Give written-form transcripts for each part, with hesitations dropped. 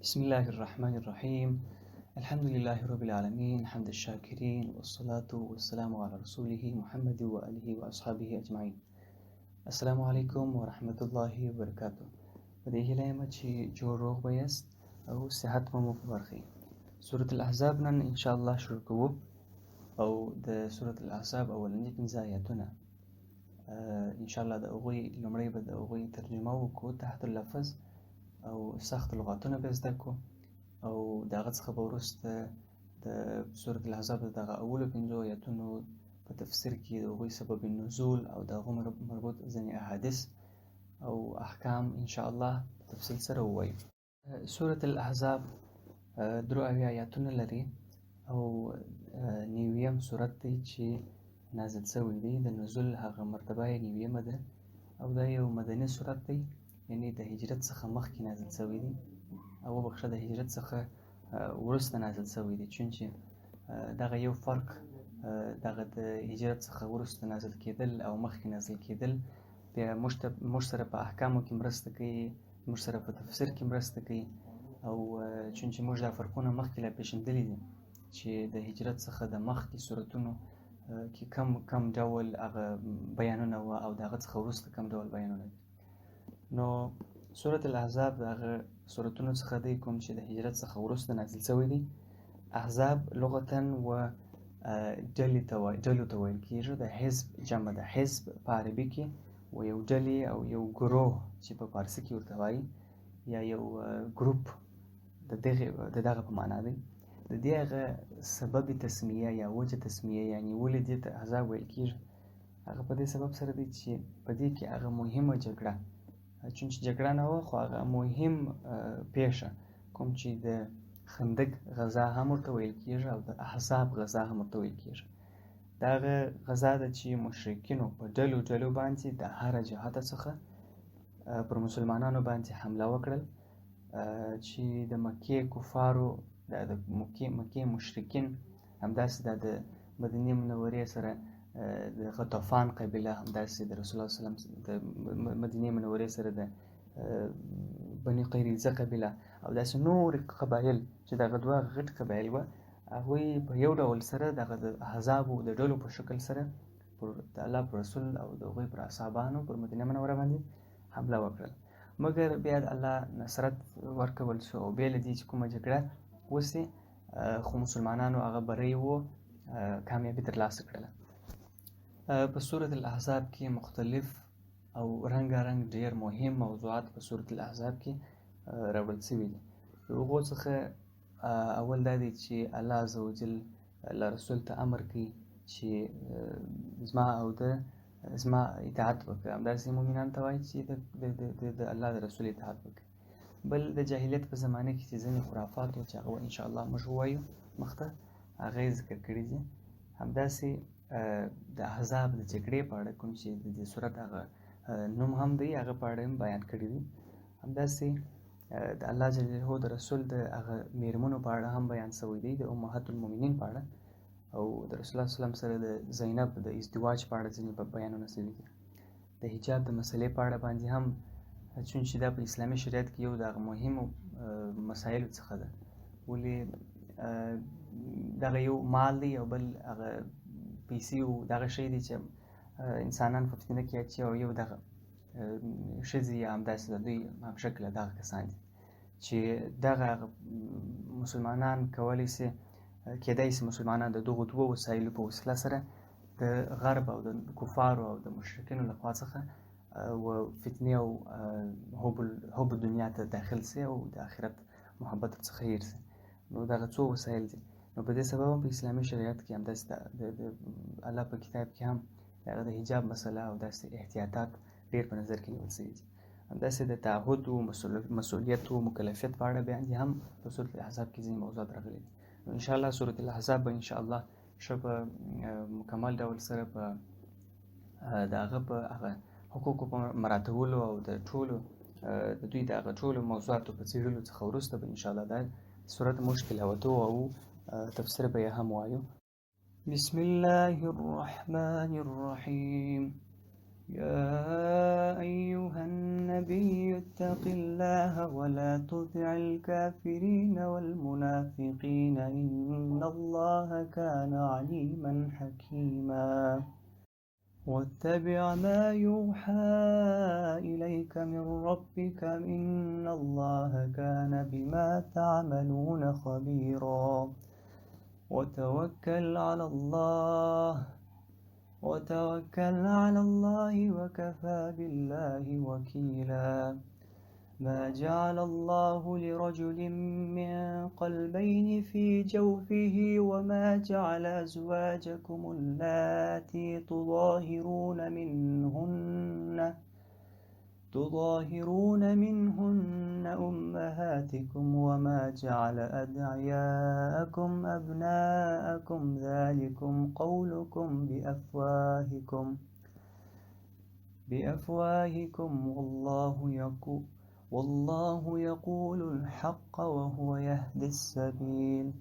بسم الله الرحمن الرحيم. الحمد لله رب العالمين حمد الشاكرين والصلاة والسلام على رسوله محمد وآله وأصحابه أجمعين. السلام عليكم ورحمة الله وبركاته. بدې هیله یم چې جوړ روغ به یاست او صحت مو په برخه. سورة الاحزاب نن ان شاء الله شروع کوو او د سورة الاحزاب اولنی 15 آیاتونه ان شاء الله د هغوی لومړی به د هغوی ترجمه وکړو تحت اللفظ او سخت لغاتونه به زده کړو او د هغه څخه به وروسته د سورة الاحزاب د دغه اولو 15 آیاتونو په تفسیر کې د هغوی سبب النزول او د هغو مربوط ځینې احادیث او احکام ان شاء الله تفصیل سره ووایو. سورة الاحزاب درو اویا آیاتونه لري او نیویم سورت دی چې نازل شوی دی. د نزول هغه مرتبه یې نیویمه ده او دا یو مدني سورت دی، یعنی د هجرت څخه مخکې نازل شوی دی او بخښه د هجرت څخه وروسته نازل شوی دی، چونچې دغه یو فرق دغه د هجرت څخه وروسته نازل کېدل او مخکې نازل کېدل بیا موږ سره په احکامو کې مرسته کوي، موږ سره په تفسیر کې مرسته کوي او چونچې موږ دا فرقونه مخکې لا پېژندلي دي چې د هجرت څخه د مخکې سورتونو کې کم ډول هغه بیانونه وه او د هغه څخه وروسته کم ډول بیانونه دي. نو سورة الاحزاب د هغه سورتونو څخه دی کوم چې د هجرت څخه وروسته نازل شوی دی. احزاب لغتا و ډلو ته ویل کېږي. د حزب جمع ده، حزب په عربي کې و یو ډلې او یو ګروه چې په فارسي کې ورته وایي یا یو ګروپ د دغه په معنا دی. د دې هغه سبب تسمیه یا وجه تسمیه یعنی ولې دې ته احزاب ویل کېږي هغه په دې سبب سره دی چې په دې کې هغه مهمه جګړه، چونچې جګړه نه وه خو هغه مهم پیښه کوم چې د خندق غزا هم ورته ویل کېږي او د احزاب غزا هم ورته ویل کېږي. دا هغه غزا ده چې مشرکینو په ډلو باندې د هره جهته څخه پر مسلمانانو باندې حمله وکړل چې د مکې کفارو د مکې مشرکین همداسې د مدینې منورې سره د غطفان قبیله، همداسې د رسول الله صلی الله علیه وسلم د مدینې منورې سره د بني قریظه قبیله او داسې نور قبایل چې دغه دوه غټ قبایل وه، هغوی په یو ډول سره دغه د احزابو د ډلو په شکل سره پر د الله پر رسول او د هغوی پر اصحابانو پر مدینه منوره باندې حمله وکړل. مګر بیا د الله نصرت ورکول شو او بیا له دې چې کومه جګړه وسي خو مسلمانانو هغه بری و کامیابي ترلاسه کړله. په سورة الاحزاب کې مختلف او رنګارنګ ډیر مهم موضوعات په سورة الاحزاب کې راوړل شوي دي. د هغو څخه اول دا دی چې الله عزوجل الله رسول ته امر کوي چې زما اطاعت وکړه، همداسې مؤمنانو ته وایي چې د الله د رسول اطاعت وکړي. بل د جاهلیت په زمانه کې چې ځینې خرافات و چې هغه ان شاء الله موږ ووایو مخته هغه یې ذکر کړي دي. همداسې د احزاب د جګړې په اړه کوم چې د دې صورت هغه نوم هم دی هغه په اړه هم بیان کړي دي. همداسې د الله جل جلاله د رسول د هغه میرمنو په اړه هم بیان شوی دی، د امهات المؤمنین په اړه او د رسول الله صلی الله علیه وسلم سره د زینب د ازدواج په اړه ځینې بیانونه شوي دي. د حجاب د مسلې په اړه باندې هم، چونچې دا په اسلامي شریعت کې یو د هغه مهمو مسایلو څخه ده، ولې دغه یو مال دی او بل هغه پیسې او دغه شی دی چې انسانان په فتنه کې اچي او یو دغه ښځې یا همداسې د دوی همشکله دغه کسان دي چې دغه مسلمانان کولی سي کېدای سي مسلمانان د دغو دوو وسایلو په وسیله سره د غرب او د کفارو او د مشرکینو لخوا څخه و فتنې او حب دنیا ته داخل سي او د آخرت محبت څخه هیر سي. نو دغه څو وسایل دي. نو په دې سبب په اسلامي شریعت کې همداسې د الله په کتاب کې هم دغه د حجاب مسله او داسې احتیاطات ډېر په نظر کې نیول شوي دي. همداسې د تعهد او مسؤلیت او مکلفیت په اړه بیان دي هم په سورة الاحزاب کې ځینې موضوعات راغلي دي. نو ان شاء الله سورة الاحزاب به ان شاء الله ښه په مکمل ډول سره په د هغه په هغه حقوقو په مراعاتولو او د ټولو د دوی د هغه ټولو موضوعاتو په څېړلو څخه وروسته به ان شاء الله دا سورت موږ تلاوتو او تفسیر به یې هم وایو. بسم الله الرحمن الرحیم. يا أيها النبي اتق الله ولا تطع الكافرين والمنافقين إن الله كان عليما حكيما واتبع ما يوحى إليك من ربك إن الله كان بما تعملون خبيرا وتوكل على الله وكفى بالله وكيلا ما جعل الله لرجل من قلبين في جوفه وما جعل أزواجكم اللاتي تظاهرون منهن أمهاتكم وما جعل أدعياءكم أبناءكم ذلكم قولكم بأفواهكم والله يقول الحق وهو يهدي السبيل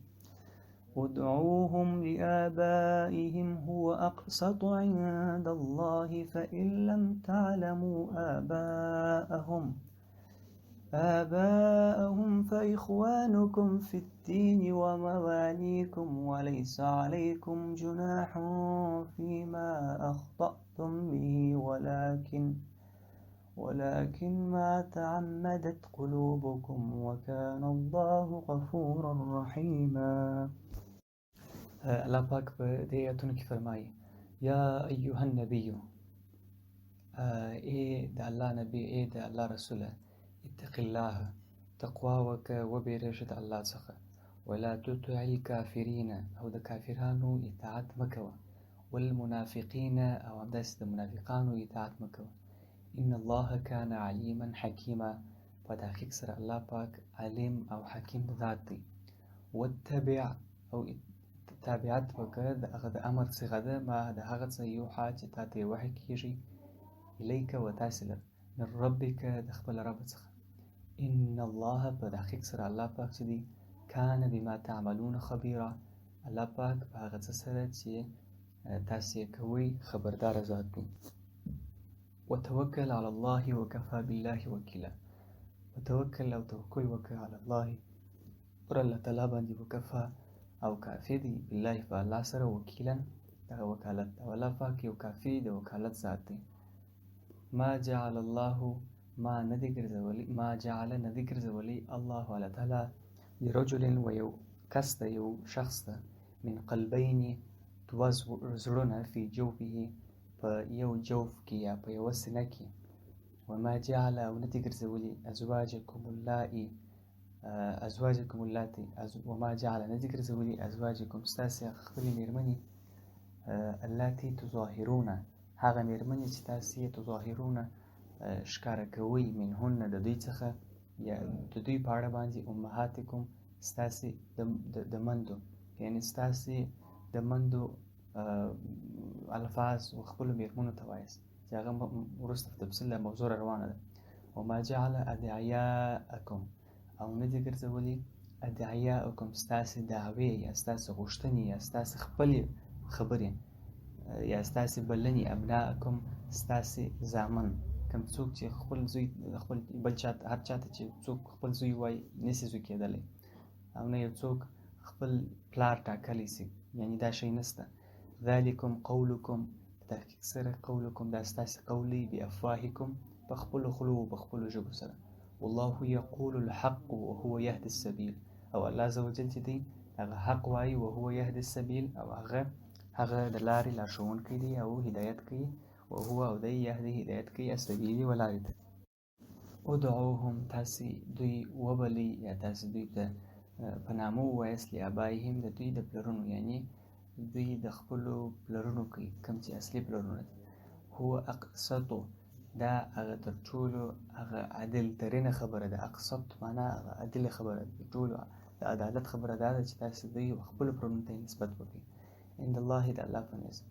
ادعوهم لآبائهم هو أقسط عند الله فإن لم تعلموا آباءهم فإخوانكم في الدين ومواليكم وليس عليكم جناح فيما أخطأتم به ولكن ما تعمدت قلوبكم وكان الله غفورا رحيما. الله پاک په دې آیتونو کې فرمایي یا ایها النبی ای د الله نبی ای د الله رسوله اتق الله تقوا وکړه وبېرېږه د الله څخه ولا تطع الکافرین او د کافرانو اطاعت مه کوه والمنافقین او همداسې د منافقانو اطاعت مه کوه ان الله كان علیما حکیما په تحقیق سره الله پاک علیم او حکیم ذات دی واتبع او تابعت وکړه د هغه د امر صيغه ده ما د هغه څه یوحا چې تا ته وحی کېږي الیک و تاسې له من ربک د خپل رب څخه ان الله په تحقیق سره الله پاک چې دی کان بما تعملون خبیرا الله پاک په هغه څه سره چې تاسې کوئ خبردار ذات دی وتوکل علی الله وکفى بالله وکیلا وتوکل او توکل وکړه علی الله پر الله تعالی باندې وکفى او کافی دی بالله په الله سره وکیلا دغه وکالت او الله پاک یو کافی د وکالت ذات دی ما جعل ندی ګرځولی الله تعالی لرجل و یو کس ته یو شخص ته من قلبین دوه زړونه فی جوفه په یو جوف کې یا په یوه سینه کې وما جعل او ندی ګرځولی ازواجکم اللاتی وما جعل ندی ګرځولی ازواجکم ستاسې خپلې مېرمنې اللاتی تظاهرون هغه مېرمنې چې تاسې تظاهرون ښکاره کوئ منهن د دوی څخه یا د دوی په اړه باندې امهاتکم ستاسې د مندو یعنې ستاسې د مندو الفاظ و خپلو مېرمنو ته وایاست چې هغه وروسته په تفصیل د موضوع روانه ده وما جعل ادعیاءکم او نه دي ګرځولي ادعیاءکم ستاسې دعوې یا ستاسې غوښتنې یا ستاسې خپلې خبرې یا ستاسې بلنې ابناءکم ستاسې زامن کوم څوک چې خپل زوی خپل بل چاته هر چاته چې څوک خپل زوی وایي نسي زوی کېدلی او نه یو څوک خپل پلار ټاکلی سي یعنې دا شی نسته ذلکم قولکم په تحقیق سره قولکم دا ستاسې قول دی بافواهکم په خپلو خولو په خپلو ژبو سره والله یقول الحق وهو یهدي السبیل او الله عز وجل چې دی هغه حق وایي وهو یهدي السبیل او هغه د لارې لارښوونکی دی او هدایت کوي وهو او دی یهدي هدایت کوي السبیل ولارې ته ادعوهم تاسې دوی وبلئ یا تاسې دوی ته په نامه ووایاست لآبائهم د دوی د پلرونو یعنې دوی د خپلو پلرونو کوي کوم چې اصلي پلرونه دي هو اقسطو دا هغه تر ټولو هغه عدل ترینه خبره ده اقسط معنا هغه عدل خبره ده ټولو د عدالت خبره دا ده چې تاسې دوی خپلو پلرونو ته نسبت وکړئ عند الله د الله په نزد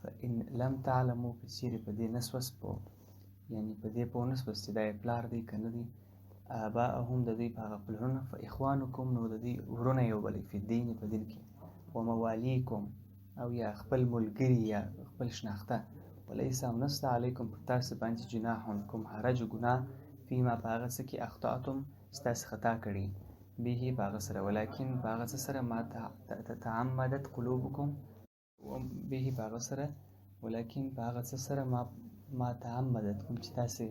فإن لم تعلموا که چیرې په دې نسوس پوه یعنې په دې پوه نسوس چې دا یې پلار دی که نه دی آباءهم د دوی په هغه پلرونه فإخوانکم نو د دوی ورونه یو بلئ فی الدین په دین کې وموالیکم او یا خپل ملګري یا خپل شناخته وليس او نسته علیکم پر تاسو باندې جناح کوم حرج ګناه فيما په هغه څه کې اخطأتم ستاسو خطا کړي به په هغه سره ولکن په هغه څه سره ما تعمدت قلوبکم به په هغه سره ولکن په هغه څه سره ما تعمدت کوم چې تاسو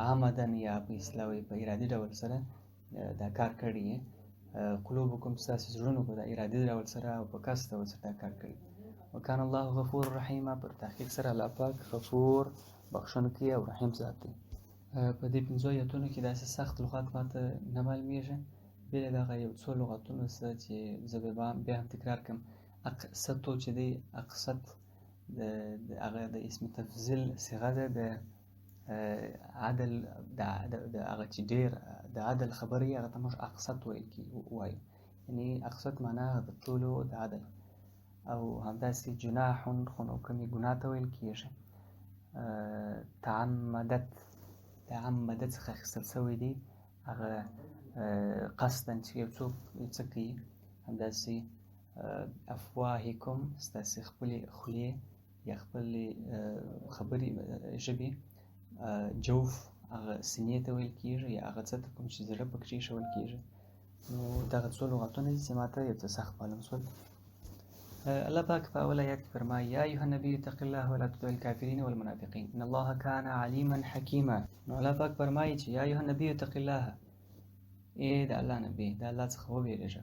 عمدن یا په اصلاحي په ارادي ډول سره دا کار کړی قلوبکم تاسو زړونو په ارادي ډول سره او په قصد ډول سره دا کار کړی وکان الله غفور رحیم پر تحقیق سره الله پاک غفور بخښونکی او رحیم ذات دی په دې پنځو آیاتونو کې داسې سخت لغات ماته نه معلومیږي بیا دغه یو څو لغاتونه شته چې زه بیا هم تکرار کړم اقصدو چې دی اقصد د هغه د اسم تفضیل صيغه ده د عدل د هغه چې ډېر د عدل خبرې هغه ته موږ اقصد وایو یعنی اقصد معنا د ټولو د عدل او همداسې جناح خو نو کومې ګناه ته ویل کېږي تعمدت څخه اخیستل شوی دی هغه قصدا چې یو څوک څه کوي همداسې افواهکم ستاسې خپلې خولې یا خپلې خبرې ژبې جوف هغه سینې ته ویل کېږي یا هغه څه ته کوم چې زړه پکې ایښودل کېږي نو دغه څو لغتونه دي چې ماته یو څه سخت معلوم شول الله پاک په اول آیات کې فرمایي یا ایها النبي اتق الله ولا تطع الكافرين والمنافقين ان الله كان عليما حكيما نو الله پاک فرمایي چې یا ایها النبي اتق الله د الله نبی د الله څخه وبېرېږه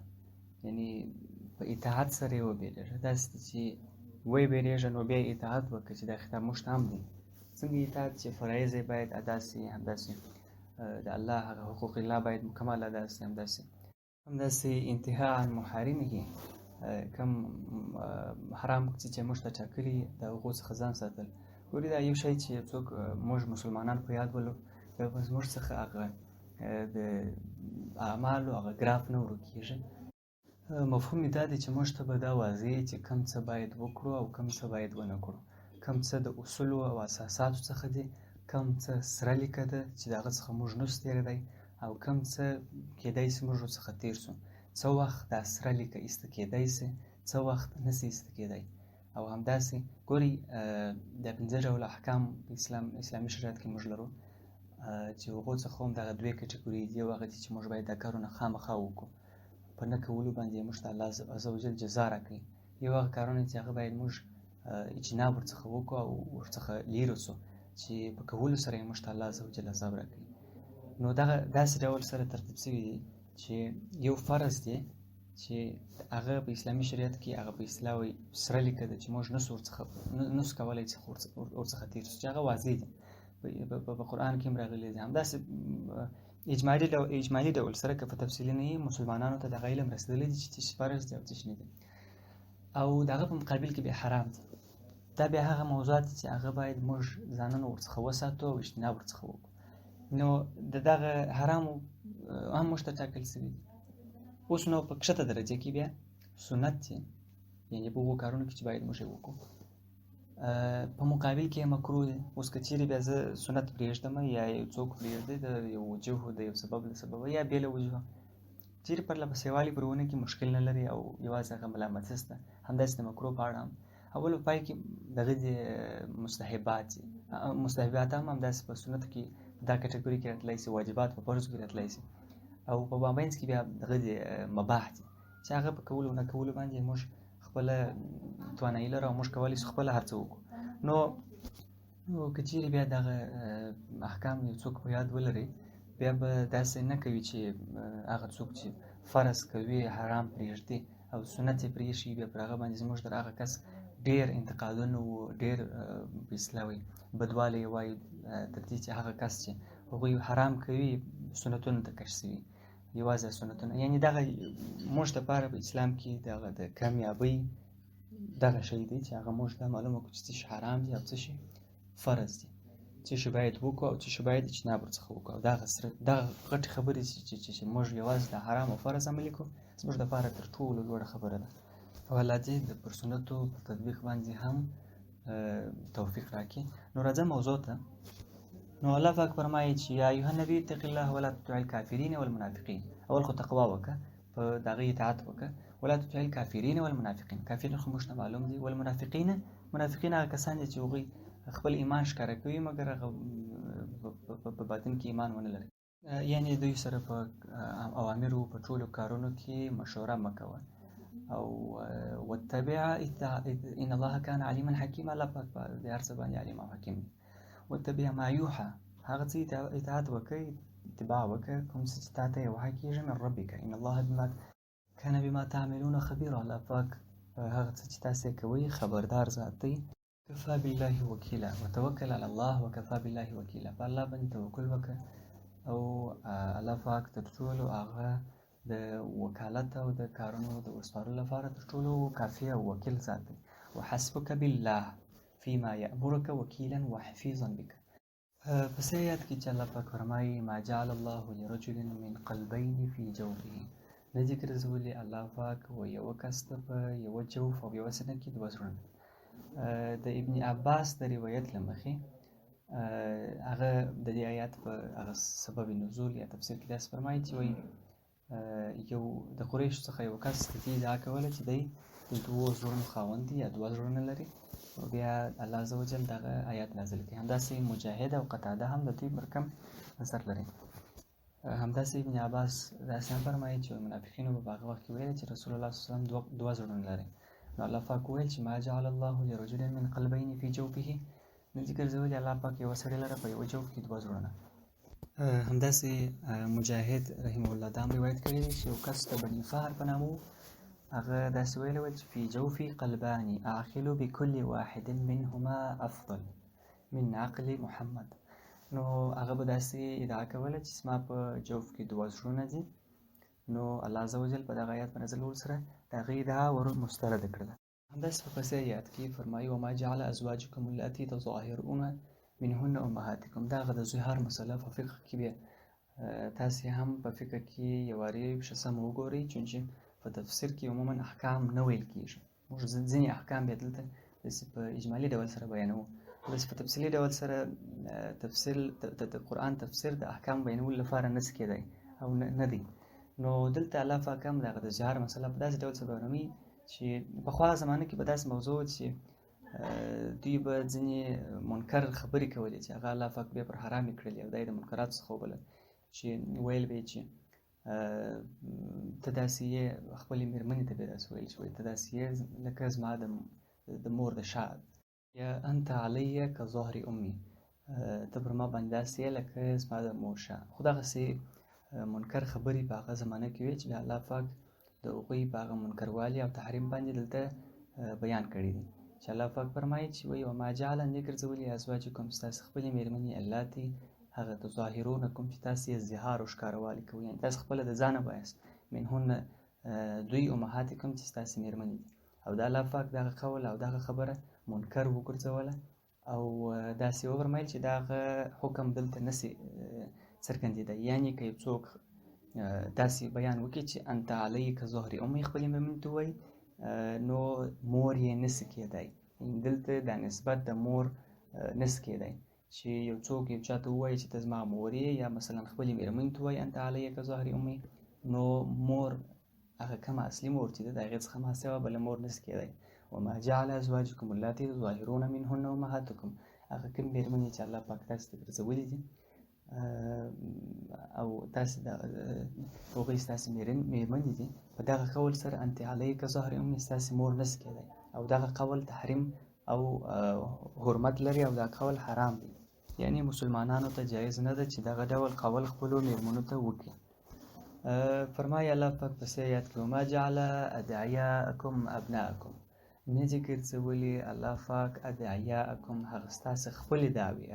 یعنی په اطاعت سره یې وبېرېږه داسې چې وبېرېږه نو بیا اطاعت وکړه چې دا خطاب موږ ته هم دی څنګه اطاعت چې فرایض یې باید ادا سي همداسې د الله هغه حقوق الله باید مکمل ادا سي همداسې انتها عن محارمه کم حرام چې موږ ته ټاکلي د هغو څخه ځان ساتل ګورې دا یو شی چې څوک موږ مسلمانان په یاد ولو دا به زموږ څخه هغه د اعمالو هغه ګراف نه ورک کېږي مفهوم یې دا دی چې موږ ته به دا واضح چې کوم څه باید وکړو او کوم څه باید ونه کړو کوم څه د اصولو او اساساتو څخه دي کوم څه سره لیکه ده چې د هغه څخه موږ نشو تېرېدی او کوم څه کېدی شي موږ ورڅخه تېر شو څه وخت دا سره لیکه ایسته کېدی شي څه وخت نشي ایسته کېدی او همداسې ګورئ د پنځه ډوله احکام په اسلامي شریعت کې موږ لرو چې هغو څخه هم دغه دوې کټګوري دي یو هغه دي چې موږ باید دا کارونه خامخا وکړو په نه کولو باندې موږ ته الله عز وجل جزا راکوي یو هغه کارونه چې هغه باید موږ اجتناب ورڅخه وکړو او ورڅخه لیرې شو چې په کولو سره یې موږ ته الله عز وجل عذاب راکوي نو دغه داسې ډول سره ترتیب شوي دي چې یو فرض دی چې هغه په اسلامي شریعت کې هغه په اصطلاح سره لیکه ده چې موږ نسو کولی چې ورڅخه تېر شو چې هغه واضح دي په قرآن کې هم راغلي دي همداسې اجمالي ډول سره که په تفصیلي نه مسلمانانو ته دغه علم رسېدلی دي چې څه فرض دی او څه نه دي او دغه په مقابل کې بیا حرام دي دا بیا هغه موضوعات چې هغه باید موږ ځانونه ورڅخه وساتو او اجتناب ورڅخه وکړو نو د دغه حرامو هم موږ ته ټاکل شوي دي اوس نو په کښته درجه کې بیا سنت دي یعنې په هغو کارونو کې چې باید موږ یې وکړو په مقابل کې مکروه دی اوس که چیرې بیا زه سنت پرېږدم یا یو څوک پرېږدي د یو وجوه د یو سبب له سببه یا بېله وجوه چیرې پرله پسې والي پرونه کې مشکل نه لري او یوازې هغه ملامتي شته همداسې د مکروه په اړه هم اول په پای کې دغه د مستحبات هم همداسې په سنتو کې دا کټګوري کې راتلی شي واجبات په فرضو کې راتلی شي او په مابینځ کې بیا دغه د مباح دي چې هغه په کولو نه کولو باندې موږ خپله توانایي لرو او موږ کولی شو خپله هر څه وکړو نو که چیرې بیا دغه احکام یو څوک په یاد ولري بیا به داسې نه کوي چې هغه څوک چې فرض کوي حرام پرېږدي او سنت یې پرېښي بیا پر هغه باندې زموږ تر هغه کس ډېر انتقادونه و ډېر په اصطلاح وایي بدوالی یې وایي تر دې چې هغه کس چې هغوی حرام کوي سنتونو ته کش شوي یوازې سنتونه یعنې دغه موږ دپاره په اسلام کې دغه د کامیابۍ دغه شی دی چې هغه موږ دا معلومه کړو چې څه شي حرام دي او څه شي فرض دي څه شي باید وکړو او څه شي باید اجتناب ورڅخه وکړو او دغه غټې خبرې چې موږ یوازې د حرام او فرض عملي کړو زموږ دپاره تر ټولو لوړه خبره ده او الله دې پر سنتو په تطبیق باندې هم توفیق راکړي نو راځه موضوع ته نو الله پاک فرمایي چې یا ایها النبي اتق الله ولا تطع الكافرین والمنافقین اول خو تقوا وکړه په دغه اطاعت وکړه. ولا تطع الکافرین والمنافقین، کافرین خو موږ ته معلوم دي، والمنافقین، منافقین هغه کسان دي چې هغوی خپل ایمان ښکاره کوي مګر هغه په باطن کې ایمان ونه لري. یعنې دوی سره په اوامرو په ټولو کارونو کې مشوره مه کوه. او واتبع ان الله كان عليما حكيما، الله پاک د هر څه باندې علیم او حکیم دی. واتبع ما یوحى، هغه څه اطاعت وکړئ، اتباع وکړه کوم څه چې تا ته یې وحی کېږي من ربک ان الله كان بما تعملون خبيرا، الله پاک هغه څه چې تاسې کوئ خبردار ذات دی. کفا بالله وکیلا، وتوکل علی الله وکفا بالله وکیلا، په الله باندې توکل وکړه او الله پاک تر ټولو هغه د وکالت او د کارونو د وسپارلو لپاره تر ټولو کافي او وکیل ذات دی. وحسبک بالله فيما یأمرک وکیلا وحفیظا بک. پس آیات کې چې الله پاک فرمایي ما جعل الله لرجل من قلبین فی جوفه، نه دي ګرځولي الله پاک و یوه کس ته په یوه جوف او یوه سینه کې دوه زړونه. د ابن عباس د روایت له مخې هغه د دې آیات په هغه سبب نزول یا تفسیر کې داسې فرمایي چې وایي یو د قریشو څخه یو کس د دې ادعا کوله چې دی د دوو زړونو خاوند دی یا دوه زړونه لري، او بیا الله عز وجل دغه آیات نازل کړي. همداسې مجاهد او قتاده هم د دوی پر کم نظر لري. همداسې ابن عباس داسې هم فرمایي چې منافقینو به په هغه وخت کې ویل چې رسول الله صلی الله علیه وسلم دوه زړونه لري. نو الله پاک ویل چې ما جعل الله لرجل من قلبین فی جوفه، نه دي ګرځولي الله پاک یوه سړي لره په یوه جوف کې دوه زړونه. همداسې مجاهد رحمه الله دا هم روایت کړی دی چې یو کس د بني فهر په نامه هغه داسې ویلی ول چې فی جوفي قلبان اعقل بكل واحد منهما افضل من عقل محمد. نو هغه به داسې ادعا کوله چې زما په جوف کې دوه زړونه دي. نو الله عز وجل په دغه آیات په نازلولو سره د هغې ادعا ور مسترده کړله. همداسې په پسې آیات کې فرمایي وما جعل ازواجکم اللاتي تظاهرون منهن امهاتکم، دا هغه د ظهار مسله په فقه کې بیا تاسې هم په فقه کې یو وارې سم وګورئ، چونچې په تفسیر کې عموما احکام نه ویل کېږي. موږ ځینې احکام بیا دلته داسې په اجمالي ډول سره بیانوو، داسې په تفصیلي ډول سره تفسیر د قرآن تفسیر د احکام بیانولو لپاره نه څه کېدی او نه دی. نو دلته الله پاک هم دغه د ظهار مسله په داسې ډول سره بیانوي چې پخوا زمانه کې به داسې موضوع چې دوی به ځینې منکر خبرې کولې چې هغه الله پاک بیا پر حرامې کړلې او دا یې د منکراتو څخه وبلل، چې ویل به یې چې ته داسې یې خپلې مېرمنې ته به یې داسې ویل چې ته داسې یې لکه زما د مور د شا، یا انت علیه که ظهر امي، ته پر ما باندې داسې یې لکه زما د مور شا. خو دغسې منکر خبرې په هغه زمانه کې وې چې الله پاک د هغوی په هغه منکروالي او تحریم باندې دلته بیان کړي دي، چې الله پاک فرمایي چې وایي وما جعل نه ګرځولي ازواجکم ستاسې خپلې مېرمنې اللاتي هغه تظاهرون کوم چې تاسې یې ظهار او ښکاروالي کوئ، یعنې تاسې خپله د ځانه بایاس منهن دوی امهاتکم چې ستاسې مېرمنې دي. او د الله پاک دغه قول او دغه خبره منکر وګرځوله او داسې وفرمایل چې دغه حکم دلته نسي څرګندېدی. یعنې که یو څوک داسې بیان وکړي چې انت علی که ظهر امي خپلې مېرمنې ته ووایي نو مور یې نسي کېدی، دلته دا نسبت د مور نسي کېدی چې یو څوک یو چا ته ووایي چې ته زما مور یې، یا مثلا خپلې مېرمنې ته ووایي انت علی که ظهر امي، نو مور هغه کومه اصلي مور چې ده د هغې څخه ما سوه بله مور نسي کېدی. وما جعل ازواجکم اللاتي تظاهرون منهن امهاتکم، هغه کوم مېرمنې چې الله پاک تاسې ته ګرځولي دي او تاسې هغوی ستاسې مېرمنې دي، په دغه قول سره انت علی که ظهر امي ستاسې مور نسي کېدی، او دغه قول تحریم او حرمت لري او دا قول حرام دی. یعنی مسلمانانو ته جایز نه ده چې دغه ډول قول خپلو مېرمنو ته وکړي. فرمایي الله پاک پسې آیات کې وما جعل ادعیاءکم ابناءکم، نه دي ګرځولي الله پاک ادعیاءکم هغه ستاسې خپلې دعوې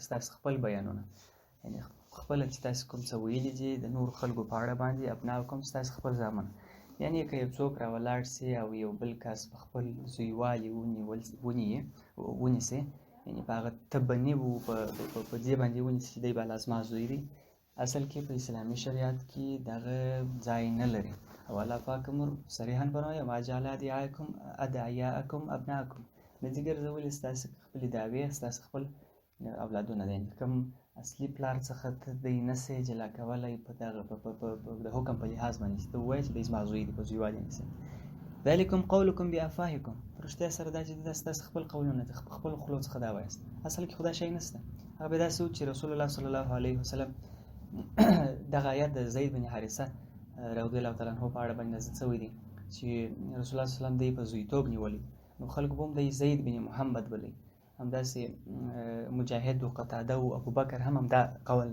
ستاسې خپل بیانونه، یعنې خپله چې تاسې کوم څه ویلي دي د نورو خلکو په اړه باندې ابناءکم ستاسې خپل زامن. یعنې که یو څوک راولاړ سي او یو بل کس په خپل زویوالي ونیسي، یعنې په هغه تبني په دې باندې ونیسي چې دی بالا زما زوی دی، اصل کې په اسلامي شریعت کې دغه ځای نه لري. او الله پاک صریحا فرمایي ما جعل ادعیاءکم ابناءکم، نه دي ګرځولي ستاسې خپلې دعوې ستاسې خپل اولادونه دي. کوم اصلي پلار څخه ته دی نسې جلا کولی په دغه د حکم په لحاظ باندې چې ته ووایې چې دی زما زوی دی په زویوالي نیسم ذلکم قولکم بافواهکم په رښتیا سره دا چې دا ستاسو خپل قولونه دي په خپلو خولو څخه دا وایاست اصل کې خو دا شی نشته هغه به داسې و چې رسول الله صلی الله علیه وسلم دغه آیات د زید بن حارثه رضی الله تعالی عنه په اړه باندې نازل شوی دی چې رسول الله صلی الله علیه وسلم دی په زویتوب نیولی نو خلکو به هم دی زید بن محمد بلی همداسې مجاهد و قتاده و ابوبکر هم همدا قول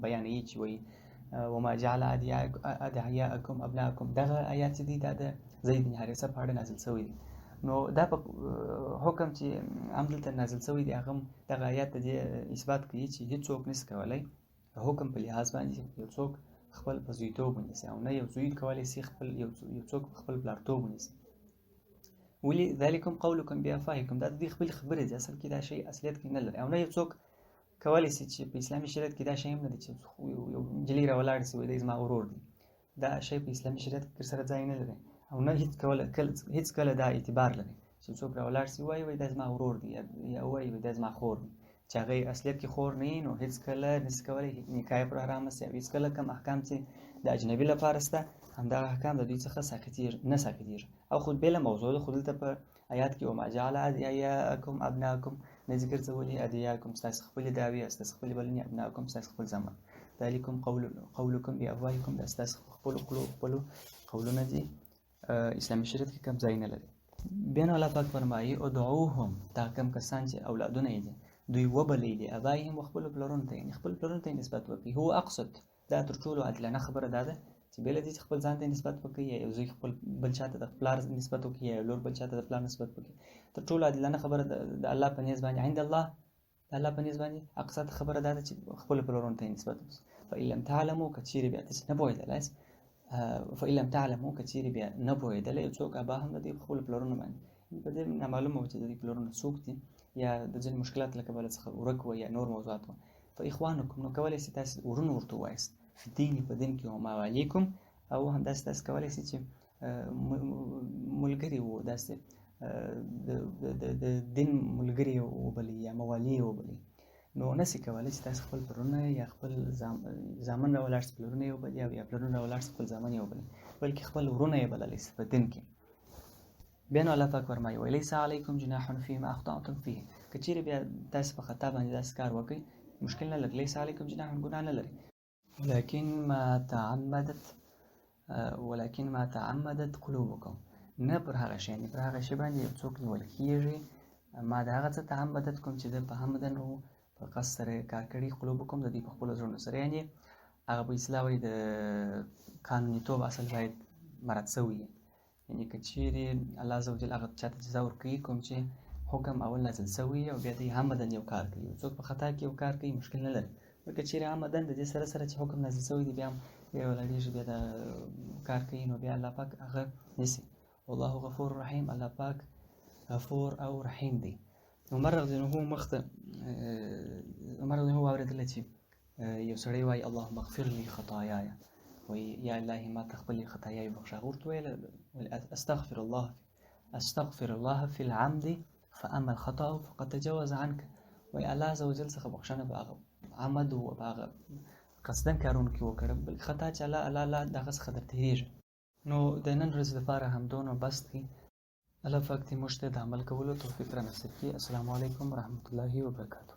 بیانوي چې وایي وما جعل ادعیاءکم ابناءکم دغه آیات چې دي دا د زید بن حارثه په اړه نازل شوی دی نو دا په حکم چې همدلته نازل شوی دی هغه دغه آیات ته اثبات کوي چې هیڅوک نشي کولی د حکم په لحاظ باندې یو څوک خپل په زویتوب ونیسي او نه یو زوی کولی شي خپل یو څوک خپل پلارتوب ونیسي ولې ذلکم قولکم بافواهکم دا د دې خپلې خبرې دي اصل کې دا شی اصلیت کې نه لري او نه یو څوک کولی شي چې په اسلامي شریعت کې دا شی هم نه دی چې یو نجلۍ راولاړ شي وایي دی زما ورور دی دا شی په اسلامي شریعت کې سره ځای نه لري او نه هیڅ کله دا اعتبار لري چې څوک راولاړ شي وایي دا زما ورور دی یا وایي دا زما خور دی چې هغه اصلیت کې خور نه وي نو هیڅ کله نشي کولی نکاح یې پر حرامه شي او هیڅ کله کوم احکام چې د اجنبي لپاره شته همدغه احکام د دوی څخه نه ساقطېږي او خو بېله موضوع ده خو دلته په آیات کې وما جعل ادعیاءکم ابناءکم نه ذکر څولي ادعیاءکم ستاسو خپلې دعوې ستاسو خپلې بلنې ابناءکم ستاسو خپل زامن ذلکم قولکم بافواهکم دا ستاسو خپلو قولونه دي اسلامي شریعت کې کوم ځای نه لري بیا نو الله پاک فرمایي ادعوهم دا کوم کسان چې اولادونه یې دي دوی وبلئ لآبائهم وخپلو پلرونو ته یعنې خپل پلرونو ته یې نسبت وکړي هو اقصد دا تر ټولو عادلانه خبره دا ده چې بې له دې چې خپل ځان ته نسبت وکړي یا یو زوی خپل بل چا ته د پلار نسبت وکړي یا یو لور بل چا ته د پلار نسبت وکړي تر ټولو عادلانه خبره د الله په نیز باندې عند الله د الله په نیز باندې اقصد خبره دا ده چې خپلو پلرونو ته یې نسبت وکړي فإن لم تعلموا که چیرې بیا تاسې نه پوهېدلاست فإن لم تعلموا که چیرې بیا نه پوهېدلی یو څوک ابا هم د دې په خپلو پلرونو باندې په دې نامعلومه وه چې د دې پلرونه څوک دي یا د ځینې مشکلات له کبله څخه ورک وه یا نور موضوعات وه فإخوانکم نو کولی شئ تاسې ورونه ورته ووایاست فی الدین په دین کې وموالیکم او همداسې تاسې کولی شئ چې ملګري وو داسې د دین ملګري وبلئ یا موالي یې وبلئ نو نسي کولی چې تاسې خپل پلرونه یا خپل زامن راولاړ شئ پلرونه یې وبلئ او یا پلرونه راولاړ شئ خپل زامن یې وبلئ بلکې خپل ورونه یې بللی شئ په دین کې بیا نو الله پاک فرمایي ولیس علیکم جناح فیما اخطأتم فیه که چیرې بیا تاسې په خطا باندې داسې کار وکړئ مشکل نه لري لیس علیکم جناح ګناه نه لري ولكن ما تعمدت قلوبكم نه پر هغه شی نه پر هغه شی باندې یو څوک نیول کېږي ما د هغه څه تعمدت کوم چې د په حمدن او په قصد سره کار کړي قلوبکم د دې په خپلو زړونو سره یعنې هغه په اصطلاح وایي د قانونیتوب اصل باید مراد شوی وي یعنې که چیرې الله عز وجل هغه چاته جزا ورکوي کوم چې حکم اول نازل شوی او بیا د حمدن یو کار کوي څوک په خطا کې یو کار کوي مشکل نه لري که چیرې حمدن د دې سره چې حکم نازل شوی دی بیا هم بیا ولاړېږي بیا د کار کوي نو بیا الله پاک هغه نیسي والله غفور رحیم الله پاک غفور او رحیم دی عمر رضی الله عنه مخته عمر رضی الله عنه واورېدله چې یو سړی وایي اللهم اغفر لي خطایای وایي یا الهي ما ته خپلې خطایاوې بخښه هغه ورته ویل استغفر الله في العمد فاما الخطأ فقد تجاوز عنك وایي الله عز وجل څخه بخښنه په هغه عمد و په هغه قصدن کارونو کې وکړه بلکې خطا چې الله دغه څخه در تېرېږي نو د نن ورځې لپاره همدونه بس دی الله پاک دې موږ ته د عمل کولو توفیق را نصیب کړي السلام علیکم ورحمة الله وبرکاته